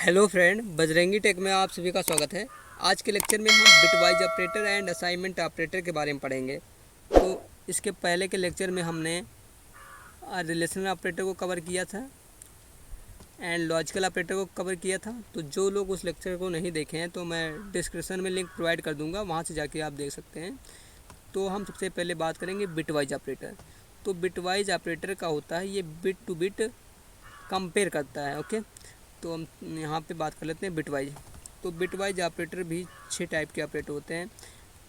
Hello friend, Bajrangi take में आप सभी का स्वागत है। आज के लेक्चर में हम bitwise operator and assignment operator के बारे में पढ़ेंगे। तो इसके पहले के लेक्चर में हमने रिलेशनल ऑपरेटर को कवर किया था एंड लॉजिकल ऑपरेटर को कवर किया था। तो जो लोग उस लेक्चर को नहीं देखे हैं तो मैं डिस्क्रिप्शन में लिंक प्रोवाइड कर दूंगा, वहाँ से जाके आप देख सकते हैं। तो हम सबसे पहले बात करेंगे बिटवाइज ऑपरेटर। तो बिटवाइज ऑपरेटर का होता है, ये बिट टू बिट कंपेयर करता है। ओके, तो हम यहाँ पे बात कर लेते हैं बिटवाइज। तो बिटवाइज ऑपरेटर भी 6 टाइप के ऑपरेटर होते हैं।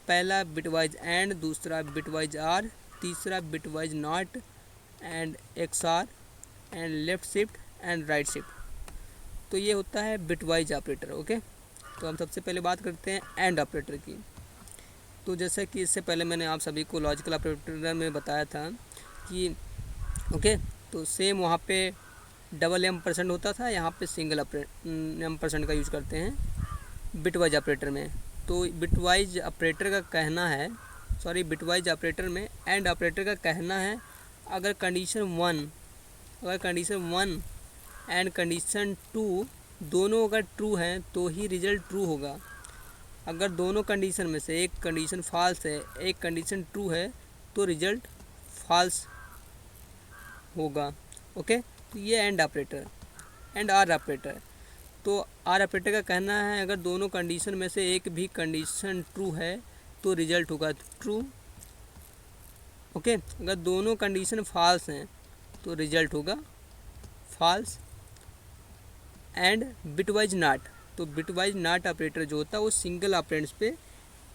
पहला बिटवाइज एंड, दूसरा बिटवाइज आर, तीसरा bitwise not and XOR and left shift and right shift. तो ये होता है बिटवाइज ऑपरेटर। ओके, तो हम सबसे पहले बात करते हैं एंड ऑपरेटर की। तो जैसा कि इससे पहले मैंने आप सभी को लॉजिकल ऑपरेटर में बताया था कि ओके, तो सेम वहाँ पे डबल एम्परसेंड होता था, यहाँ पे सिंगल एम्परसेंड का यूज़ करते हैं बिटवाइज ऑपरेटर में। तो बिटवाइज ऑपरेटर का कहना है, बिटवाइज ऑपरेटर में एंड ऑपरेटर का कहना है, अगर condition one and condition two दोनों अगर ट्रू हैं तो ही रिजल्ट ट्रू होगा। अगर दोनों कंडीशन में से एक कंडीशन फॉल्स है, एक कंडीशन ट्रू है, तो रिजल्ट फॉल्स होगा। ओके, तो ये and operator. And or operator, तो आर ऑपरेटर का कहना है, अगर दोनों कंडीशन में से एक भी कंडीशन ट्रू है तो रिजल्ट होगा ट्रू। ओके, अगर दोनों कंडीशन फॉल्स हैं तो रिजल्ट होगा फॉल्स। एंड बिटवाइज नॉट, तो बिटवाइज नॉट ऑपरेटर जो होता है वो सिंगल ऑपरेंड्स पे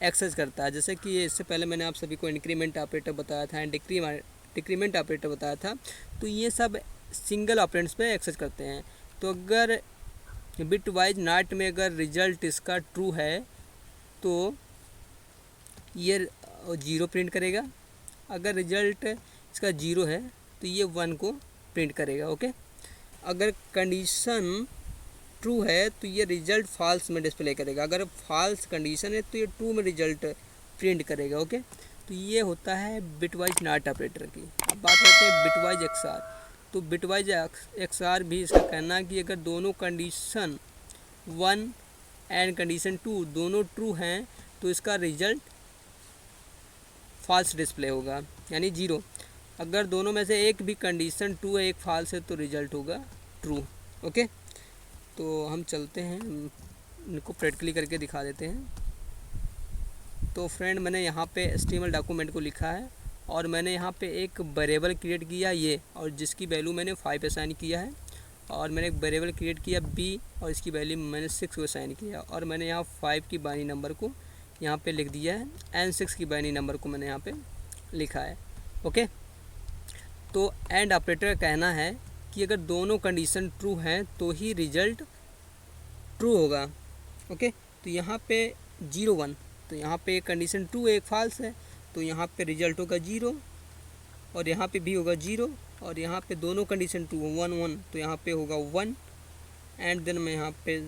एक्सेस करता है। जैसे कि इससे पहले मैंने आप सभी को इंक्रीमेंट ऑपरेटर बताया था एंड डिक्रीमेंट ऑपरेटर बताया था। तो ये सब सिंगल ऑपरेंड्स पे एक्सेस करते हैं। तो अगर बिटवाइज नॉट में अगर रिजल्ट इसका ट्रू है तो ये 0 प्रिंट करेगा। अगर रिजल्ट इसका 0 है तो ये 1 को प्रिंट करेगा। ओके, अगर कंडीशन ट्रू है तो ये रिजल्ट फॉल्स में डिस्प्ले करेगा। अगर फॉल्स कंडीशन है तो ये ट्रू में रिजल्ट प्रिंट करेगा। ओके, तो ये होता है बिटवाइज नॉट ऑपरेटर की। अब बात करते हैं बिटवाइज एक्सआर। तो बिटवाइज एक्सआर भी इसका कहना है कि अगर दोनों कंडीशन 1 एंड कंडीशन 2 दोनों ट्रू हैं तो इसका रिजल्ट फॉल्स डिस्प्ले होगा, यानी 0। अगर दोनों में से एक भी कंडीशन ट्रू है, एक फॉल्स है, तो रिजल्ट होगा ट्रू। ओके, तो हम चलते हैं, इनको प्रैक्टिकली करके दिखा देते हैं। तो फ्रेंड, मैंने यहाँ पे HTML डॉक्यूमेंट को लिखा है और मैंने यहाँ पे एक वेरिएबल क्रिएट किया ये, और जिसकी वैल्यू मैंने 5 असाइन किया है। और मैंने एक वेरिएबल क्रिएट किया B और इसकी वैल्यू मैंने 6 असाइन किया। और मैंने यहाँ 5 की बाइनरी नंबर को यहाँ पे लिख दिया है एंड 6 की बाइनरी नंबर को मैंने यहाँ पे लिखा है। ओके, तो एंड ऑपरेटर का कहना है कि अगर दोनों कंडीशन ट्रू हैं तो ही रिजल्ट ट्रू होगा। ओके, तो यहाँ पे 0 1, तो यहाँ पे एक कंडीशन ट्रू एक फॉल्स है, तो यहाँ पे रिजल्ट होगा 0, और यहाँ पे भी होगा 0, और यहाँ पे दोनों कंडीशन ट्रू 1 1, तो यहाँ पे होगा 1। एंड देन मैं यहाँ पे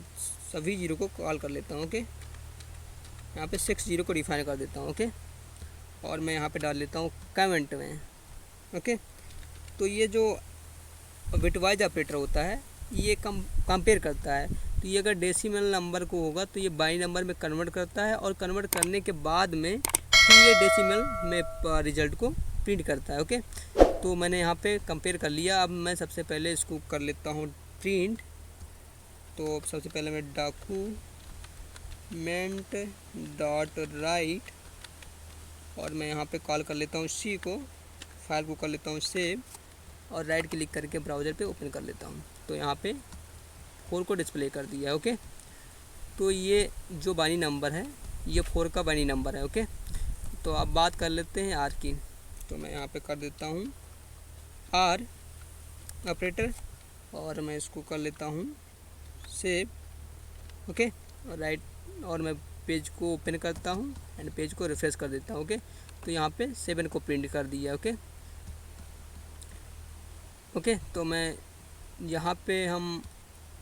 सभी 0 को कॉल कर लेता हूँ। ओके, यहाँ पे 6 0 को डिफाइन कर देता हूँ। ओके, और मैं यहाँ पे डाल लेता हूँ कमेंट में। ओके, तो ये जो बिटवाइज ऑपरेटर होता है ये कंपेयर करता है। तो ये अगर डेसिमल नंबर को होगा तो ये बाइनरी नंबर में कन्वर्ट करता है, और कन्वर्ट करने के बाद में फिर ये डेसिमल में रिजल्ट को प्रिंट करता है। ओके, तो मैंने यहाँ पे कंपेयर कर लिया। अब मैं सबसे पहले इसको कर लेता हूँ प्रिंट। तो सबसे पहले मैं डॉक्यूमेंट डॉट राइट, और मैं यहाँ पे कॉल कर लेता हूँ C को, फाइल को कर लेता हूँ सेव, और राइट क्लिक करके ब्राउज़र पे ओपन कर लेता हूँ। तो यहाँ पे 4 को डिस्प्ले कर दिया है। ओके, तो ये जो बाइनरी नंबर है ये 4 का बाइनरी नंबर है। ओके, तो अब बात कर लेते हैं आर की। तो मैं यहाँ पे कर देता हूँ आर ऑपरेटर, और मैं इसको कर लेता हूँ सेव। ओके, और राइट, और मैं पेज को ओपन करता हूँ एंड पेज को रिफ्रेश कर देता हूँ। ओके, तो यहाँ पे 7 को प्रिंट कर दिया। ओके ओके, तो मैं यहाँ पे हम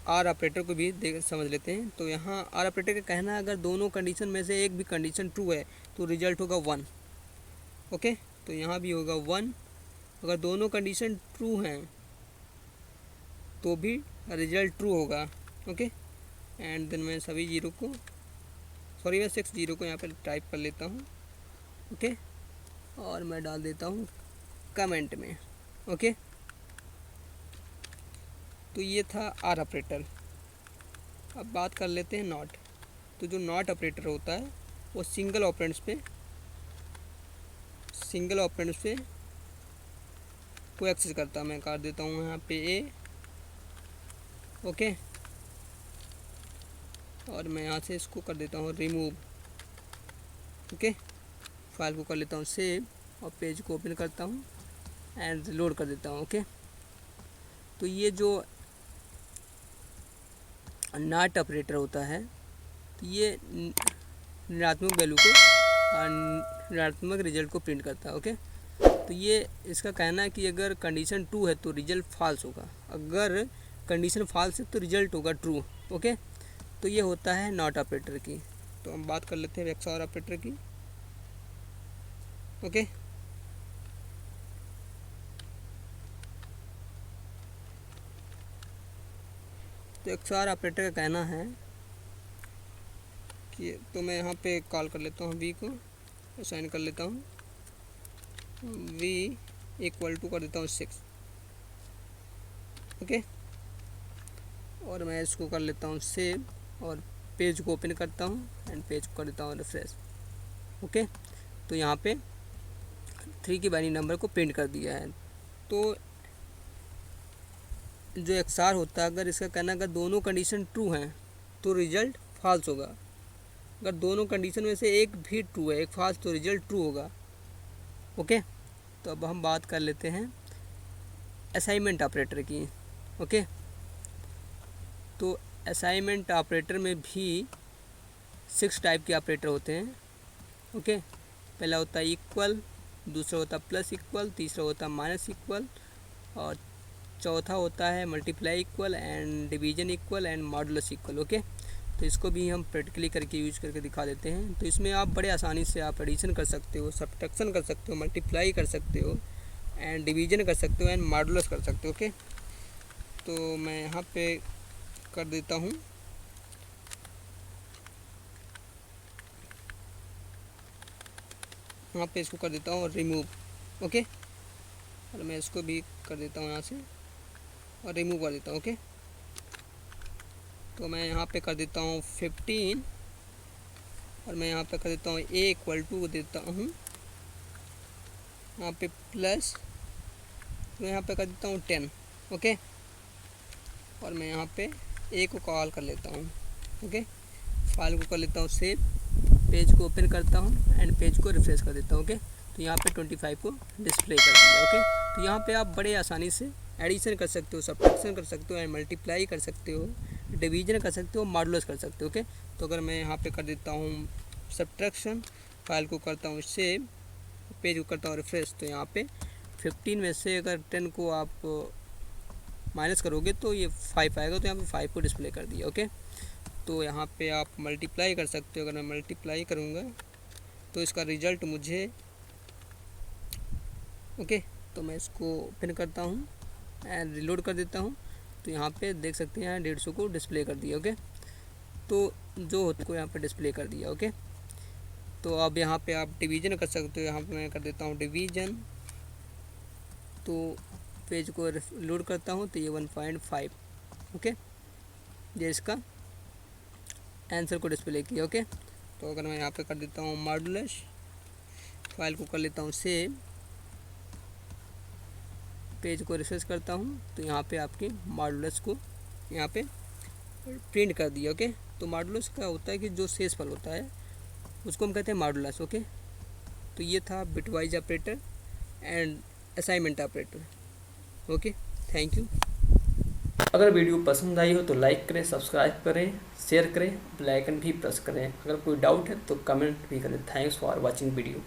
आर ऑपरेटर को भी समझ लेते हैं। तो यहाँ आर ऑपरेटर का कहना है, अगर दोनों कंडीशन में से एक भी कंडीशन ट्रू है तो रिजल्ट होगा 1। ओके, तो यहाँ भी होगा 1। अगर दोनों कंडीशन ट्रू हैं तो भी रिजल्ट ट्रू होगा। ओके, एंड देन मैं सभी जीरो को, सॉरी मैं 6 जीरो को यहाँ पर टाइप कर लेता हूँ। ओके, और मैं डाल देता हूँ कमेंट में। ओके, तो ये था आर ऑपरेटर। अब बात कर लेते हैं नॉट। तो जो नॉट ऑपरेटर होता है वो सिंगल ऑपरेंड्स पे को एक्सेस करता है। मैं कर देता हूँ यहाँ पे ए। ओके, और मैं यहाँ से इसको कर देता हूँ रिमूव। ओके, फाइल को कर लेता हूँ सेव और पेज को ओपन करता हूँ एंड लोड कर देता हूँ। ओके, तो ये जो नॉट ऑपरेटर होता है तो ये ऋणात्मक वैल्यू को ऋणात्मक रिजल्ट को प्रिंट करता है। ओके, तो ये इसका कहना है कि अगर कंडीशन ट्रू है तो रिजल्ट फॉल्स होगा, अगर कंडीशन फॉल्स है तो रिजल्ट होगा ट्रू। ओके, तो ये होता है नॉट ऑपरेटर की। तो हम बात कर लेते हैं एक्सऑर ऑपरेटर की। ओके, तो एक्सऑर ऑपरेटर का कहना है कि, तो मैं यहाँ पे कॉल कर लेता हूँ वी को, असाइन कर लेता हूँ वी इक्वल टू कर देता हूँ 6। ओके, और मैं इसको कर लेता हूँ सेव और पेज को ओपन करता हूँ एंड पेज को कर देता हूँ रिफ्रेश। ओके, तो यहाँ पे 3 की बाइनरी नंबर को प्रिंट कर दिया है। तो जो एक्सआर होता है, अगर इसका कहना अगर दोनों कंडीशन ट्रू हैं तो रिजल्ट फॉल्स होगा, अगर दोनों कंडीशन में से एक भी ट्रू है एक फॉल्स तो रिजल्ट ट्रू होगा। ओके, तो अब हम बात कर लेते हैं असाइनमेंट ऑपरेटर की। ओके, तो असाइनमेंट ऑपरेटर में भी 6 टाइप के ऑपरेटर होते हैं। ओके, पहला होता है इक्वल, दूसरा होता है प्लस इक्वल, तीसरा होता है माइनस इक्वल, और चौथा होता है multiply equal and division equal and modulus equal. Okay, तो इसको भी हम प्रैक्टिकली करके यूज करके दिखा देते हैं। तो इसमें आप बड़े आसानी से आप एडिशन कर सकते हो, सब्ट्रैक्शन कर सकते हो, मल्टीप्लाई कर सकते हो एंड डिवीजन कर सकते हो एंड मॉडुलस कर सकते हो। ओके, तो मैं यहाँ पे कर देता हूँ यहाँ पे इसको कर देता हूँ रिमूव। ओके, और मैं इसको भी कर देता हूँ यहाँ से और रिमूव कर देता हूँ। ओके, तो मैं यहाँ पे कर देता हूँ 15 और मैं यहाँ पे कर देता हूँ ए इक्वल टू देता हूँ यहाँ पे प्लस, मैं यहाँ पे कर देता हूँ 10। ओके, और मैं यहाँ पे ए को कॉल कर लेता हूँ। ओके, फाइल को कर लेता हूँ सेव, पेज को ओपन करता हूँ एंड पेज को रिफ्रेश कर देता हूँ। ओके, तो यहाँ पे 25 को डिस्प्ले कर दिया। ओके, तो यहाँ पे आप बड़े आसानी से एडिशन कर सकते हो, सब्ट्रैक्शन कर सकते हो एंड मल्टीप्लाई कर सकते हो, डिवीजन कर सकते हो, मॉडुलस कर सकते हो। ओके, तो अगर मैं यहाँ पे कर देता हूँ सब्ट्रैक्शन, फाइल को करता हूँ सेव, पेज को करता हूँ रिफ्रेश, तो यहाँ पे 15 में से अगर 10 को आप माइनस करोगे तो ये 5 आएगा, तो यहाँ पे 5 को डिस्प्ले कर दिया। ओके, तो यहाँ पे आप मल्टीप्लाई कर सकते हो। अगर मैं मल्टीप्लाई करूँगा तो इसका रिजल्ट मुझे, ओके, तो मैं इसको ओपन करता हूँ एंड रिलोड कर देता हूँ, तो यहाँ पे देख सकते हैं 150 को डिस्प्ले कर दिया। ओके, तो जो होता है यहाँ पे डिस्प्ले कर दिया। ओके, तो अब यहाँ पे आप डिवीजन कर सकते हो। यहाँ पे मैं कर देता हूँ डिवीजन, तो पेज को लोड करता हूँ तो ये 1.5। ओके, ये इसका आंसर को डिस्प्ले किया। ओके, तो अगर मैं यहाँ पे कर देता हूँ मॉडुलस, फाइल को कर लेता हूँ सेव, पेज को रिफ्रेश करता हूँ, तो यहाँ पे आपके मॉडुलस को यहाँ पे प्रिंट कर दिया। ओके, तो मॉडुलस का होता है कि जो शेषफल होता है उसको हम कहते हैं मॉडुलस। ओके, तो ये था bitwise operator and assignment operator. Okay, thank you. अगर वीडियो पसंद आई हो तो लाइक करें, सब्सक्राइब करें, शेयर करें, बेल आइकन भी प्रेस करें। अगर कोई डाउट है तो कमेंट भी करें। Thanks for watching video.